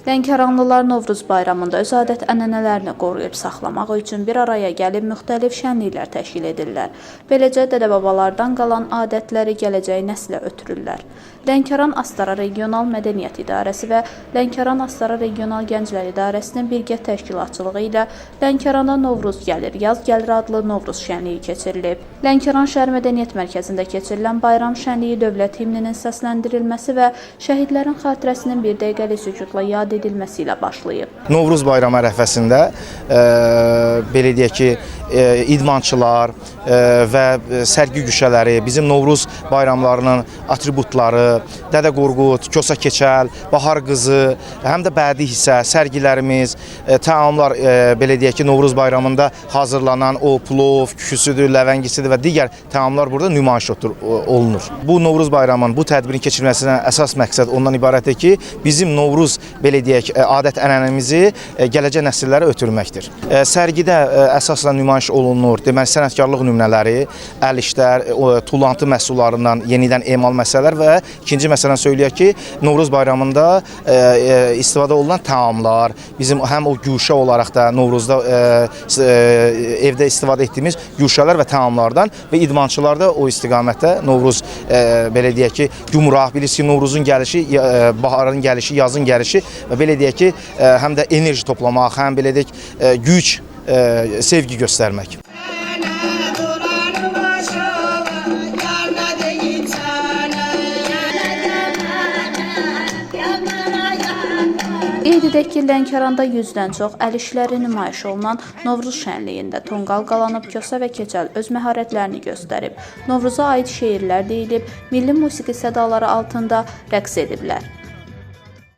Lənkəranlılar Novruz bayramında öz adət-ənənələrini qoruyub saxlamaq üçün bir araya gəlib müxtəlif şənliklər təşkil edirlər. Beləcə, dədə-babalardan qalan adətləri gələcək nəslə ötürürlər. Lənkəran Astara Regional Mədəniyyət İdarəsi və Lənkəran Astara Regional Gənclər İdarəsinin birgə təşkilatçılığı ilə Lənkərana Novruz gəlir, yaz gəlir adlı Novruz şənliyi keçirilib. Lənkəran Şəhər Mədəniyyət Mərkəzində keçirilən bayram şənliyi dövlət himninin səsləndirilməsi və şəhidlərin xatirəsinin bir dəqiqəlik sükutla yad edilməsi ilə başlayıb. Novruz bayramı ərəfəsində belə deyək ki, idmançılar və sərgi güşələri, bizim Novruz bayramlarının atributları, Dədə Qorqud, Kosa Keçəl, Bahar qızı, həm də bədii hissə, sərgilərimiz, təamlar belə deyək ki, Novruz bayramında hazırlanan o plov, küküsüdür, ləvəngisidir və digər təamlar burada nümayiş olunur. Bu Novruz bayramının, bu tədbirin keçirilməsinə əsas məqsəd ondan ibarətdir ki, bizim Novruz belə deyək, adət-ənənəmizi gələcək nəsillərə ötürməkdir. Sərgidə əsasla nümayiş olunur, deməli sənətkarlıq nümunələri, əl işlər, tullantı məhsullarından yenidən emal məsələlər və ikinci məsələni söyləyək ki, Novruz bayramında istifadə olunan təamlar, bizim həm o güşə olaraq da Novruzda evdə istifadə etdiyimiz güşələr və təamlardan və idmançılar da o istiqamətdə Novruz belə deyək ki, Gümrah, bilirsiniz ki, Novruzun gəlişi, baharın gəlişi, yazın gəlişi və belə deyək ki, həm də enerji toplamaq, həm belə deyək güc, sevgi göstərmək. Qeyd edək ki, Lənkəranda 100-dən çox əl işləri nümayiş olunan Novruz şənliyində tonqal qalanıb, Kosa və Keçəl öz məharətlərini göstərib. Novruza aid şeirlər deyilib, milli musiqi sədaları altında rəqs ediblər.